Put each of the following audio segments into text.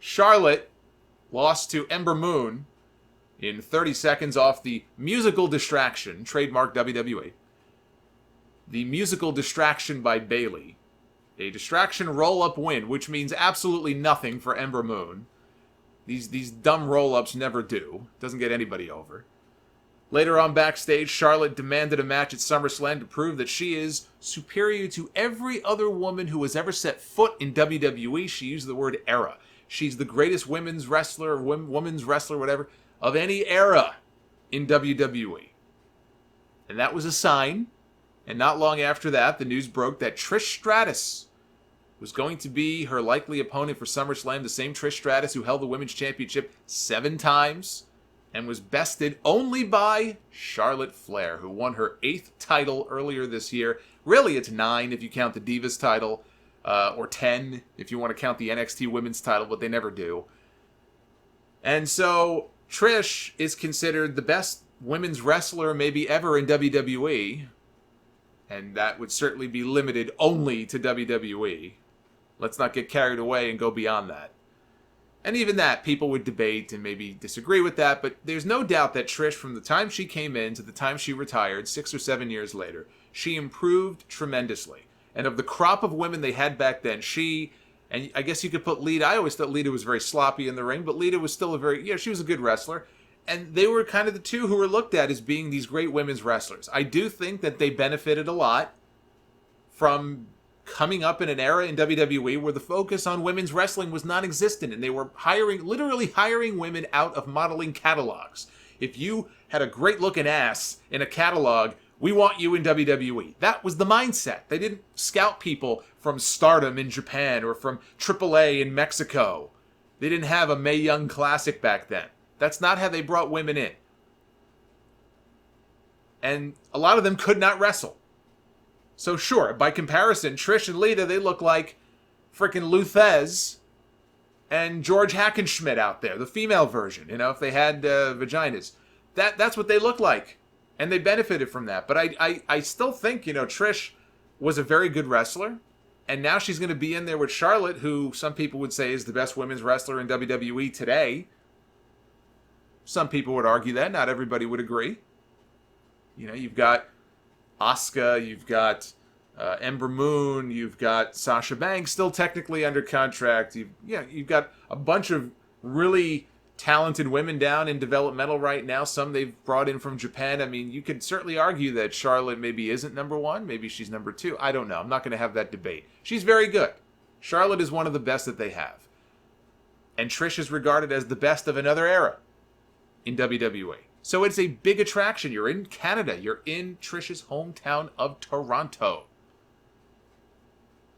Charlotte lost to Ember Moon in 30 seconds off the musical distraction, trademark WWE. The musical distraction by Bayley. A distraction roll-up win, which means absolutely nothing for Ember Moon. These dumb roll-ups never do. Doesn't get anybody over. Later on backstage, Charlotte demanded a match at SummerSlam to prove that she is superior to every other woman who has ever set foot in WWE. She used the word era. She's the greatest women's wrestler, whatever, of any era in WWE. And that was a sign. And not long after that, the news broke that Trish Stratus was going to be her likely opponent for SummerSlam, the same Trish Stratus who held the Women's Championship 7 times and was bested only by Charlotte Flair, who won her 8th title earlier this year. Really, it's 9 if you count the Divas title, or 10 if you want to count the NXT Women's title, but they never do. And so Trish is considered the best women's wrestler maybe ever in WWE, and that would certainly be limited only to WWE. Let's not get carried away and go beyond that. And even that, people would debate and maybe disagree with that, but there's no doubt that Trish, from the time she came in to the time she retired, 6 or 7 years later, she improved tremendously. And of the crop of women they had back then, she, and I guess you could put Lita, I always thought Lita was very sloppy in the ring, but Lita was still she was a good wrestler. And they were kind of the two who were looked at as being these great women's wrestlers. I do think that they benefited a lot from coming up in an era in WWE where the focus on women's wrestling was non-existent, and they were literally hiring women out of modeling catalogs. If you had a great-looking ass in a catalog, we want you in WWE. That was the mindset. They didn't scout people from Stardom in Japan or from AAA in Mexico. They didn't have a Mae Young Classic back then. That's not how they brought women in. And a lot of them could not wrestle. So sure, by comparison, Trish and Lita, they look like frickin' Luthez and George Hackenschmidt out there, the female version, if they had vaginas. That's what they look like. And they benefited from that. But I still think, Trish was a very good wrestler. And now she's going to be in there with Charlotte, who some people would say is the best women's wrestler in WWE today. Some people would argue that. Not everybody would agree. You've got Asuka, you've got Ember Moon, you've got Sasha Banks still technically under contract. You've got a bunch of really talented women down in developmental right now. Some they've brought in from Japan. I mean, you could certainly argue that Charlotte maybe isn't number 1. Maybe she's number 2. I don't know. I'm not going to have that debate. She's very good. Charlotte is one of the best that they have. And Trish is regarded as the best of another era in WWE. So it's a big attraction. You're in Canada. You're in Trish's hometown of Toronto.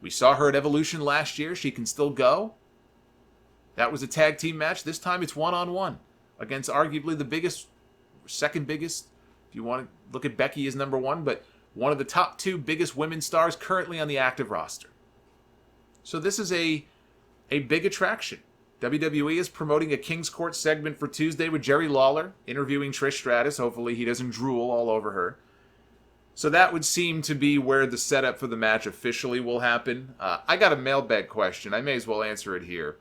We saw her at Evolution last year. She can still go. That was a tag team match. This time it's one-on-one against arguably the biggest, second biggest, if you want to look at Becky as number 1, but one of the top 2 biggest women stars currently on the active roster. So this is a big attraction. WWE is promoting a King's Court segment for Tuesday with Jerry Lawler interviewing Trish Stratus. Hopefully he doesn't drool all over her. So that would seem to be where the setup for the match officially will happen. I got a mailbag question. I may as well answer it here.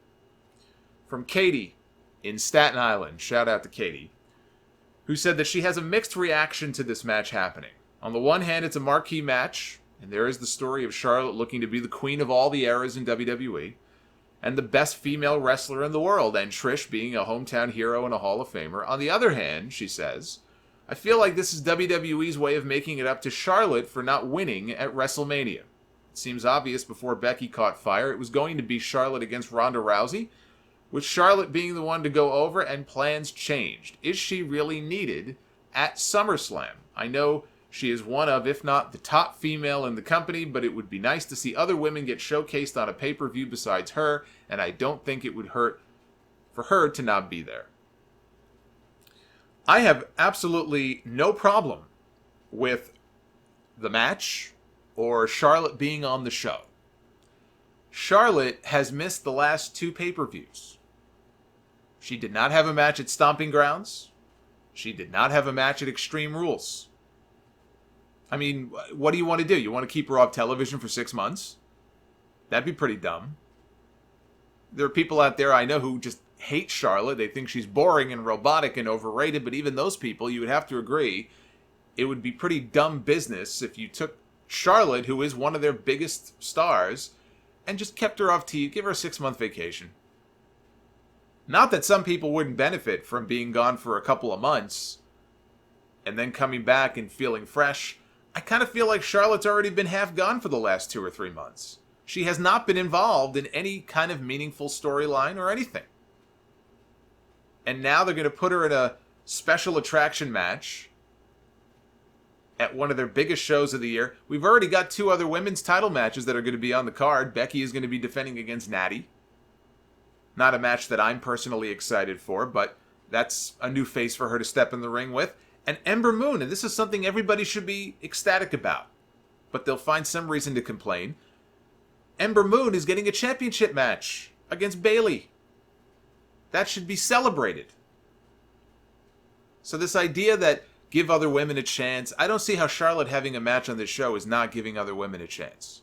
From Katie in Staten Island. Shout out to Katie. Who said that she has a mixed reaction to this match happening. On the one hand, it's a marquee match. And there is the story of Charlotte looking to be the queen of all the eras in WWE. And the best female wrestler in the world, and Trish being a hometown hero and a Hall of Famer. On the other hand, she says, I feel like this is WWE's way of making it up to Charlotte for not winning at WrestleMania. It seems obvious before Becky caught fire it was going to be Charlotte against Ronda Rousey, with Charlotte being the one to go over, and plans changed. Is she really needed at SummerSlam? I know she is one of, if not the top female in the company, but it would be nice to see other women get showcased on a pay-per-view besides her, and I don't think it would hurt for her to not be there. I have absolutely no problem with the match or Charlotte being on the show. Charlotte has missed the last 2 pay-per-views. She did not have a match at Stomping Grounds. She did not have a match at Extreme Rules. I mean, what do you want to do? You want to keep her off television for 6 months? That'd be pretty dumb. There are people out there I know who just hate Charlotte. They think she's boring and robotic and overrated, but even those people, you would have to agree, it would be pretty dumb business if you took Charlotte, who is one of their biggest stars, and just kept her off TV. Give her a 6-month vacation. Not that some people wouldn't benefit from being gone for a couple of months and then coming back and feeling fresh. I kind of feel like Charlotte's already been half gone for the last 2 or 3 months. She has not been involved in any kind of meaningful storyline or anything. And now they're going to put her in a special attraction match at one of their biggest shows of the year. We've already got 2 other women's title matches that are going to be on the card. Becky is going to be defending against Natty. Not a match that I'm personally excited for, but that's a new face for her to step in the ring with. And Ember Moon, and this is something everybody should be ecstatic about, but they'll find some reason to complain. Ember Moon is getting a championship match against Bayley. That should be celebrated. So this idea that give other women a chance, I don't see how Charlotte having a match on this show is not giving other women a chance.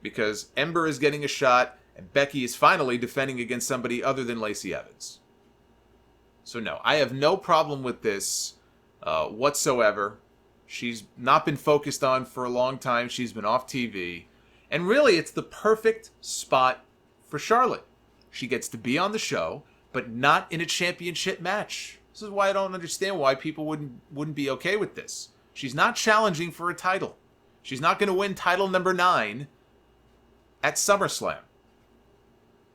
Because Ember is getting a shot, and Becky is finally defending against somebody other than Lacey Evans. So no, I have no problem with this whatsoever. She's not been focused on for a long time. She's been off TV. And really, it's the perfect spot for Charlotte. She gets to be on the show, but not in a championship match. This is why I don't understand why people wouldn't be okay with this. She's not challenging for a title. She's not going to win title number 9 at SummerSlam.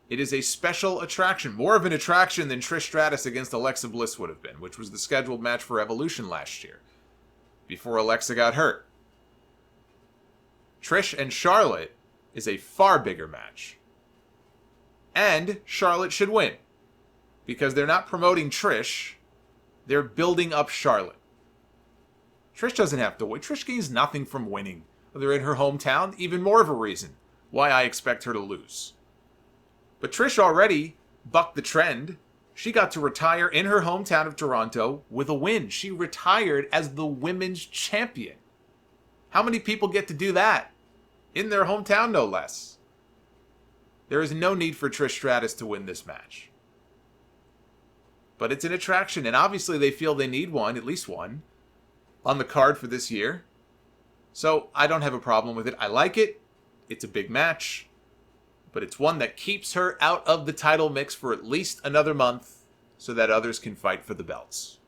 It is a special attraction, more of an attraction than Trish Stratus against Alexa Bliss would have been, which was the scheduled match for Evolution last year, before Alexa got hurt. Trish and Charlotte is a far bigger match. And Charlotte should win, because they're not promoting Trish, they're building up Charlotte. Trish doesn't have to win. Trish gains nothing from winning. They're in her hometown, even more of a reason why I expect her to lose. But Trish already bucked the trend. She got to retire in her hometown of Toronto with a win. She retired as the women's champion. How many people get to do that? In their hometown, no less. There is no need for Trish Stratus to win this match. But it's an attraction, and obviously they feel they need one, at least one, on the card for this year. So I don't have a problem with it. I like it. It's a big match. But it's one that keeps her out of the title mix for at least another month so that others can fight for the belts.